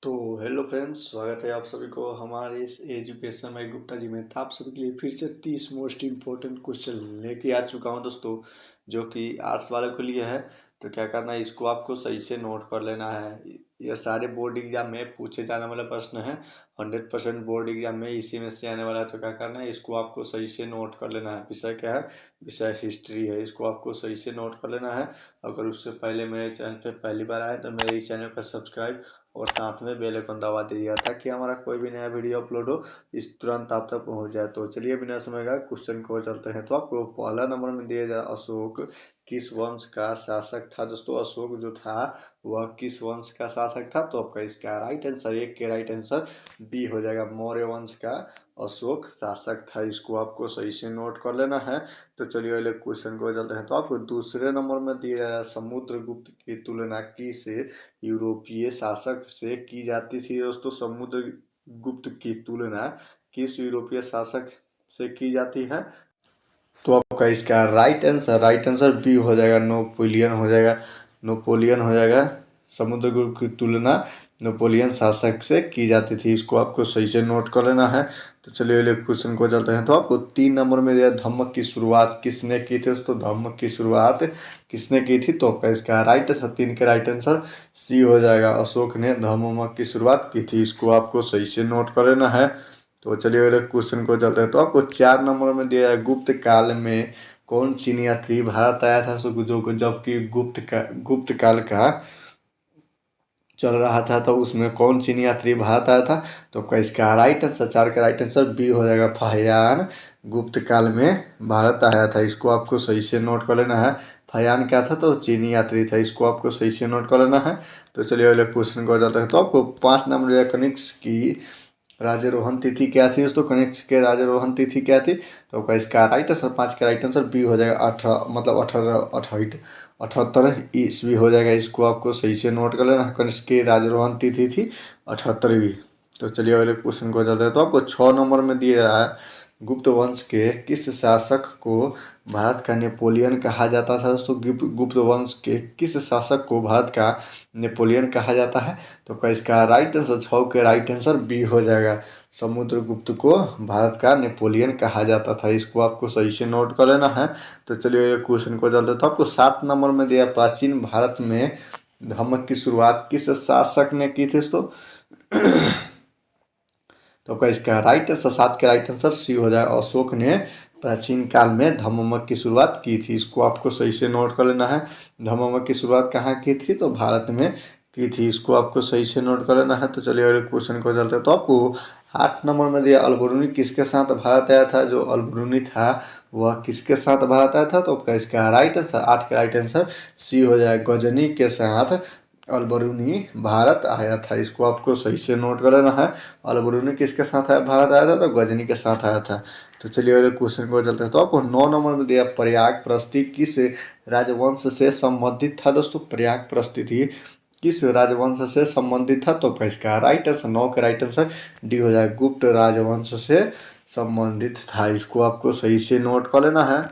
तो hello friends, स्वागत है आप सभी को हमारे इस एजुकेशन में गुप्ता जी में। तो आप सभी के लिए फिर से 30 मोस्ट इम्पोर्टेंट क्वेश्चन लेके आ चुका हूं दोस्तों, जो कि आर्ट्स वालों के लिए है। तो क्या करना है, इसको आपको सही से नोट कर लेना है। ये सारे बोर्ड एग्जाम में पूछे जाने वाला प्रश्न है। 100% बोर्ड एग्जाम में इसी में से आने वाला है। तो क्या करना है, इसको आपको सही से नोट कर लेना है। विषय क्या है? विषय हिस्ट्री है। इसको आपको सही से नोट कर लेना है। अगर उससे पहले मेरे चैनल पे पहली बार आए तो मेरे इस चैनल को सब्सक्राइब और साथ में बेल आइकन दबा दीजिएगा, ताकि हमारा कोई भी नया वीडियो अपलोड हो इस तुरंत आप तक पहुंच जाए। तो चलिए बिना समय का क्वेश्चन को चलते हैं। तो आपको पहला नंबर में दिया जाए, अशोक किस वंश का शासक था? दोस्तों, अशोक जो था वह किस वंश का शासक था? तो आपका इसका राइट आंसर, एक के राइट आंसर बी हो जाएगा। मौर्य वंश का अशोक शासक था। इसको आपको सही से नोट कर लेना है। तो चलिए अगले क्वेश्चन को चलते हैं। तो आपको दूसरे नंबर में दिया है, समुद्रगुप्त की तुलना किस यूरोपीय शासक से की जाती थी? दोस्तों, समुद्रगुप्त की तुलना किस यूरोपीय शासक से की जाती है? तो आपका इसका राइट आंसर बी हो जाएगा, नेपोलियन हो जाएगा। नेपोलियन हो जाएगा। समुद्रगुप्त की तुलना नेपोलियन शासक से की जाती थी। इसको आपको सही से नोट कर लेना है। तो चलिए अगले क्वेश्चन को चलते हैं। तो आपको 3 नंबर में दिया, धम्मक की शुरुआत किसने की थी? तो धम्मक की शुरुआत किसने की थी? तो आपका इसका राइट आंसर, 3 के राइट आंसर सी हो जाएगा। अशोक ने धम्मक की शुरुआत की थी। इसको आपको सही से नोट कर लेना है। तो चलिए अगले क्वेश्चन को चलते हैं। तो आपको 4 नंबर में दिया है, गुप्त काल में कौन चीन यात्री भारत आया था? सो जो जबकि गुप्त काल का चल रहा था, तो उसमें कौन चीनी यात्री भारत आया था? तो आपका इसका राइट आंसर, 4 का राइट आंसर बी हो जाएगा, फहियान गुप्त काल में भारत आया था। इसको आपको सही से नोट कर लेना है। फहियान क्या था? तो चीनी यात्री था। इसको आपको सही से नोट कर लेना है। तो चलिए अगले क्वेश्चन को जाते हैं। तो आपको 5 नंबर कनिष्क की राजारोहण तिथि क्या थी? दोस्तों, कनिष्क के राजारोहण तिथि क्या थी? तो आपका इसका राइट आंसर, 5 का राइट आंसर बी हो जाएगा, 78 ईस्वी हो जाएगा। इसको आपको सही से नोट कर लेना। कनिष्क की राजारोहण तिथि थी 78वीं। तो चलिए अगले क्वेश्चन को जाते हैं। तो आपको 6 नंबर में दिया रहा है, गुप्त वंश के किस शासक को भारत का नेपोलियन कहा जाता था? दोस्तों, गुप्त वंश के किस शासक को भारत का नेपोलियन कहा जाता है? तो आपका इसका राइट आंसर, 6 के राइट आंसर बी हो जाएगा। समुद्रगुप्त को भारत का नेपोलियन कहा जाता था। इसको आपको सही से नोट कर लेना है। तो चलिए क्वेश्चन को चलते, तो आपको 7 नंबर में दिया, प्राचीन भारत में धर्म की शुरुआत किस शासक ने की थी? तो आपका इसका राइट आंसर, 7 के राइट आंसर सी हो जाए, अशोक ने प्राचीन काल में धम्ममक की शुरुआत की थी। इसको आपको सही से नोट कर लेना है। धम्ममक की शुरुआत कहाँ की थी? तो भारत में की थी। इसको आपको सही से नोट कर लेना है। तो चलिए अगले क्वेश्चन को चलते हैं। तो आपको 8 नंबर में दिया, अलबरूनी किसके साथ भारत आया था? जो अलबरूनी था वह किसके साथ भारत आया था? तो आपका इसका राइट आंसर, 8 का राइट आंसर सी हो जाए, गजनी के साथ अलबरूनी भारत आया था। इसको आपको सही से नोट कर लेना है। अलबरूनी किसके साथ आया भारत आया था? तो गजनी के साथ आया था। तो चलिए अगले क्वेश्चन को चलते हैं। तो आपको 9 नंबर में दिया, प्रयाग प्रस्ती किस राजवंश से संबंधित था? दोस्तों, प्रयाग प्रस्ती थी किस राजवंश से संबंधित था? तो इसका राइट आंसर, 9 का राइट आंसर डी हो जाए, गुप्त राजवंश से संबंधित था। इसको आपको सही से नोट कर लेना है।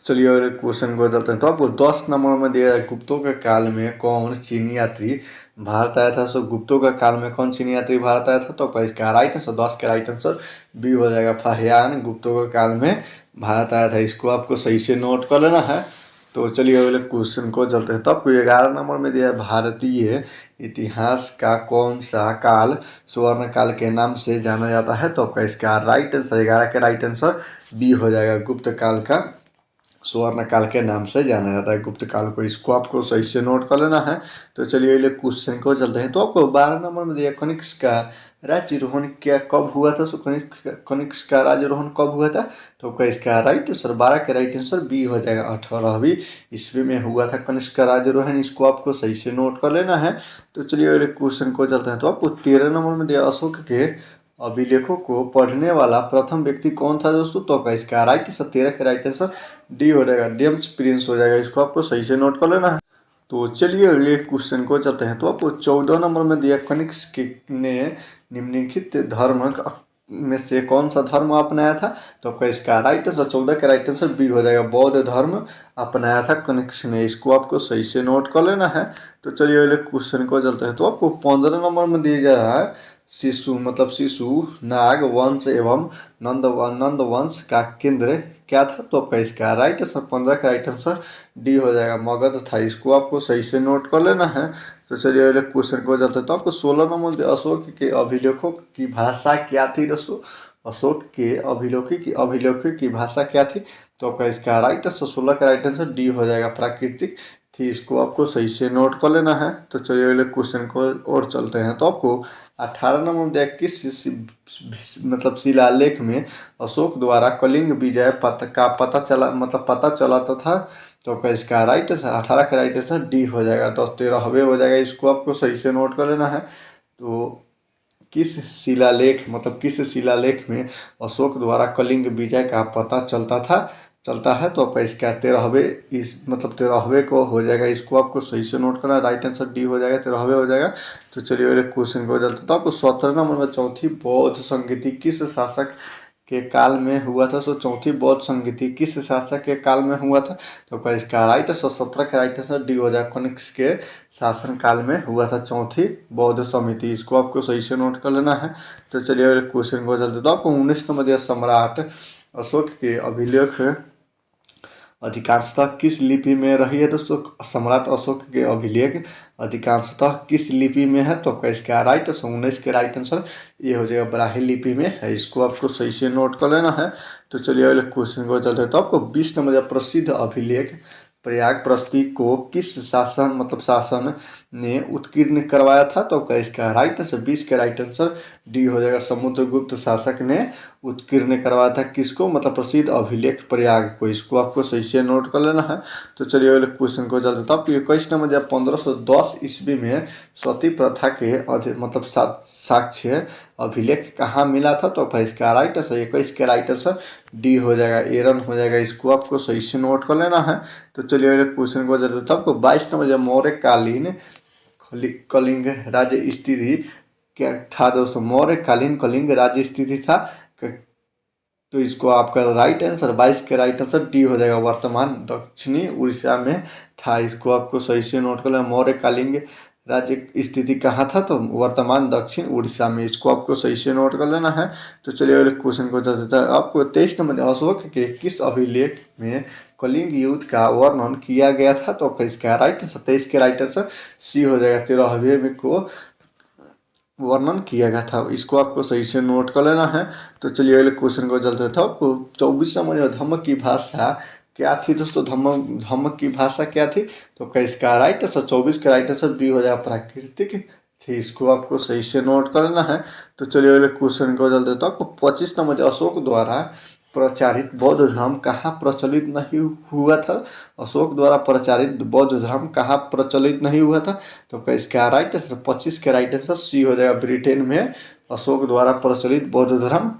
चलिए अगले क्वेश्चन को चलते हैं। तो आपको 10 नंबर में दिया है, गुप्तों के काल में कौन चीनी यात्री भारत आया था? सो गुप्तों का काल में कौन चीनी यात्री भारत आया था? तो इसका राइट आंसर, 10 का राइट आंसर बी हो जाएगा, फाहियान गुप्तों के काल में भारत आया था। इसको आपको सही से नोट कर लेना है। तो चलिए अगले क्वेश्चन को चलते हैं। तो आपको 11 नंबर में दिया है, भारतीय इतिहास का कौन सा काल स्वर्ण काल के नाम से जाना जाता है? तो आपका इसका राइट आंसर, 11 का राइट आंसर बी हो जाएगा, गुप्त काल का स्वर्ण काल के नाम से जाना जाता है गुप्त काल को। इसको आपको सही से नोट कर लेना है। तो चलिए अगले क्वेश्चन को चलते हैं। तो आपको 12 नंबर में दिया, कनिष्क का राज्यारोहण क्या कब हुआ था? सो कनिष्क का राज्यारोहण कब हुआ था? तो आपका इसका राइट आंसर, 12 का राइट आंसर बी हो जाएगा, 18वीं ईस्वी में हुआ था कनिष्क का राज्यारोहण। इसको आपको सही से नोट कर लेना है। तो चलिए अगले क्वेश्चन को चलते हैं। तो आपको 13 नंबर में दिया, अशोक के अभिलेखों को पढ़ने वाला प्रथम व्यक्ति कौन था? दोस्तों, तो आपका इसका राइट आंसर, 13 का राइट आंसर डी हो जाएगा, जेम्स प्रिंस हो जाएगा। इसको आपको सही से नोट कर लेना है। तो चलिए अगले क्वेश्चन को चलते हैं। तो आपको 14 नंबर में दिया, कनिष्क ने निम्नलिखित धर्म में से कौन सा धर्म अपनाया था? तो आपका इसका राइट आंसर 14 का राइट आंसर बी हो जाएगा, बौद्ध धर्म अपनाया था कनिष्क ने। इसको आपको सही से नोट कर लेना है। तो चलिए अगले क्वेश्चन को चलते हैं। तो आपको 15 नंबर में दिया गया है शिशु मतलब शिशु नाग वंश एवं नंद वंश का केंद्र क्या था? तो आपका इसका राइट आंसर 15 का राइट आंसर डी हो जाएगा, मगध था। इसको आपको सही से नोट कर लेना है। तो चलिए अगले क्वेश्चन को चलते हैं। तो आपको 16 नंबर अशोक के अभिलेखों की भाषा क्या थी दोस्तों? अशोक के अभिलेखों की भाषा क्या थी? तो आपका इसका राइट आंसर 16 का राइट आंसर डी हो जाएगा, प्राकृतिक थी। इसको आपको सही से नोट कर लेना है। तो चलिए अगले क्वेश्चन को और चलते हैं। तो आपको 18 नंबर किस मतलब शिलालेख में अशोक द्वारा कलिंग विजय का पता चला मतलब पता चलाता था? तो आपका इसका राइट आंसर 18 का राइट आंसर डी हो जाएगा, 10-13 हो जाएगा। इसको आपको सही से नोट कर लेना है। तो किस शिलालेख में अशोक द्वारा कलिंग विजय का पता चलता है? तो आपका इसका 13वें को हो जाएगा। इसको आपको सही से नोट करना है, राइट आंसर डी हो जाएगा, 13वें हो जाएगा। तो चलिए अगले क्वेश्चन को चलते हैं। तो आपको 17 नंबर में चौथी बौद्ध संगीति किस शासक के काल में हुआ था? सो चौथी बौद्ध संगीति किस शासक के काल में हुआ था? तो आपका इसका राइट आंसर 17 का राइट आंसर डी हो जाएगा, कनिष्क के शासन काल में हुआ था चौथी बौद्ध समिति। इसको आपको सही से नोट कर लेना है। तो चलिए अगले क्वेश्चन को चलते। तो आपको 19 नंबर दिया सम्राट अशोक के अभिलेख अधिकांशतः किस लिपि में रही है? दोस्तों सम्राट अशोक के अभिलेख अधिकांशतः किस लिपि में है? तो आपका इसका राइट आंसर 19 के राइट आंसर ये हो जाएगा, ब्राह्मी लिपि में है। इसको आपको सही से नोट कर लेना है। तो चलिए अगले क्वेश्चन को चलते हैं। तो आपको 20 नंबर प्रसिद्ध अभिलेख प्रयाग प्रस्ती को किस शासन ने उत्कीर्ण करवाया था? तो आपका इसका राइट आंसर 20 का राइट आंसर डी हो जाएगा, समुद्रगुप्त शासक ने उत्कीर्ण करवाया था किसको? मतलब प्रसिद्ध अभिलेख प्रयाग को। इसको आपको सही से नोट कर लेना है। तो चलिए अगले क्वेश्चन को चलते। तो आपको 21 नंबर 1510 ईस्वी में सती प्रथा के साक्ष्य अभिलेख कहाँ मिला था? तो आपका इसका राइट आंसर 21 का राइट आंसर डी हो जाएगा, एरन हो जाएगा। इसको आपको सही से नोट कर लेना है। तो चलिए अगले क्वेश्चन को चलते। तो आपको 22 नंबर मौर्यकालीन कलिंग राज्य स्थिति क्या था? दोस्तों मौर्यकालीन कलिंग राज्य स्थिति था। तो इसको आपका राइट आंसर 22 का राइट आंसर डी हो जाएगा, वर्तमान दक्षिणी उड़ीसा में था। इसको आपको सही से नोट कर लेना। मौर्यकालीन राज्य स्थिति कहाँ था? तो वर्तमान दक्षिण उड़ीसा में। इसको आपको सही से नोट कर लेना है। तो चलिए अगले क्वेश्चन को चलते हैं। आपको 23 नंबर अशोक के किस अभिलेख में कलिंग युद्ध का वर्णन किया गया था? तो आपका इसका राइट आंसर 23 के राइट आंसर सी हो जाएगा, 13वें में को वर्णन किया गया था। इसको आपको सही से नोट कर लेना है। तो चलिए अगले क्वेश्चन को चलते थे। आपको 24 नंबर धम्म की भाषा क्या थी? दोस्तों धम्म की भाषा क्या थी? तो आपका इसका राइट आंसर 24 का राइट आंसर बी हो जाएगा, प्राकृतिक थी। इसको आपको सही से नोट कर लेना है। तो चलिए अगले क्वेश्चन को चलते तो आपको 25 नंबर अशोक द्वारा प्रचारित बौद्ध धर्म कहाँ प्रचलित नहीं हुआ था? अशोक द्वारा प्रचारित बौद्ध धर्म कहाँ प्रचलित नहीं हुआ था? तो इसका राइट आंसर 25 का राइट आंसर सी हो जाएगा, ब्रिटेन में अशोक द्वारा प्रचलित बौद्ध धर्म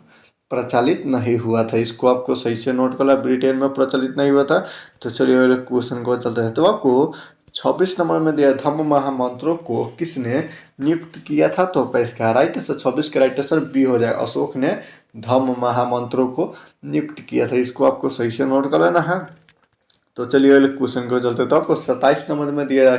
प्रचलित नहीं हुआ था। इसको आपको सही से नोट करना, ब्रिटेन में प्रचलित नहीं हुआ था। तो चलिए अगले क्वेश्चन को चलते हैं। तो आपको 26 नंबर में दिया धम्म महामंत्रों को किसने नियुक्त किया था? तो इसका राइट आंसर 26 का राइट आंसर बी हो जाएगा, अशोक ने धम्म महामंत्रों को नियुक्त किया था। इसको आपको सही से नोट कर लेना है। तो चलिए अगले क्वेश्चन को चलते। तो आपको 27 नंबर में दिया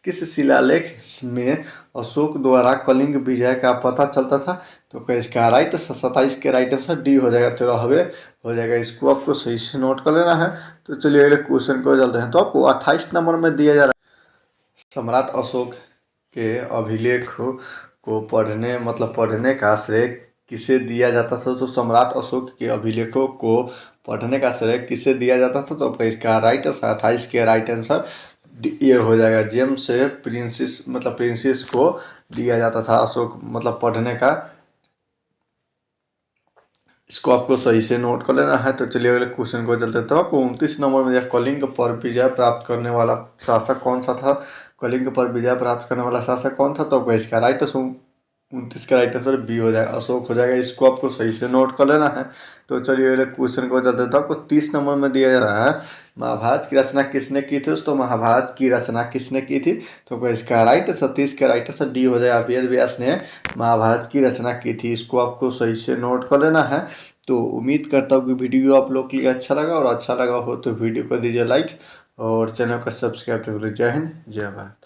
किस शिलालेख में अशोक द्वारा कलिंग विजय का पता चलता था? तो इसका राइट 27 के राइट आंसर डी हो जाएगा, 13वें हो जाएगा। इसको आपको सही से नोट कर लेना है। तो चलिए अगले क्वेश्चन को चलते हैं। तो आपको 28 नंबर में दिया जा रहा है सम्राट अशोक के अभिलेख को पढ़ने का श्रेय किसे दिया जाता था? तो सम्राट अशोक के अभिलेखों को पढ़ने का श्रेय किसे दिया जाता था? तो इसका राइट आंसर 28 के राइट आंसर ये हो जाएगा, जेम्स प्रिंसेस को दिया जाता था अशोक पढ़ने का। इसको आपको सही से नोट कर लेना है। तो चलिए अगले क्वेश्चन को चलते हैं। तो आपको 29 नंबर में कलिंग पर विजय प्राप्त करने वाला शासक कौन सा था? कलिंग पर विजय प्राप्त करने वाला शासक कौन था? तो इसका राइट 29 का राइट आंसर बी हो जाएगा, अशोक हो जाएगा। इसको आपको सही से नोट कर लेना है। तो चलिए अगले क्वेश्चन को चलते हैं। तो आपको 30 नंबर में दिया जा रहा है, महाभारत की रचना किसने की थी दोस्तों? महाभारत की रचना किसने की थी? तो इसका राइट आंसर 30 का राइट आंसर डी हो जाएगा, वेद व्यास ने महाभारत की रचना की थी। इसको आपको सही से नोट कर लेना है। तो उम्मीद करता हूँ कि वीडियो आप लोग के लिए अच्छा लगा, और अच्छा लगा हो तो वीडियो को दीजिए लाइक और चैनल को सब्सक्राइब करिए। जय हिंद, जय भारत।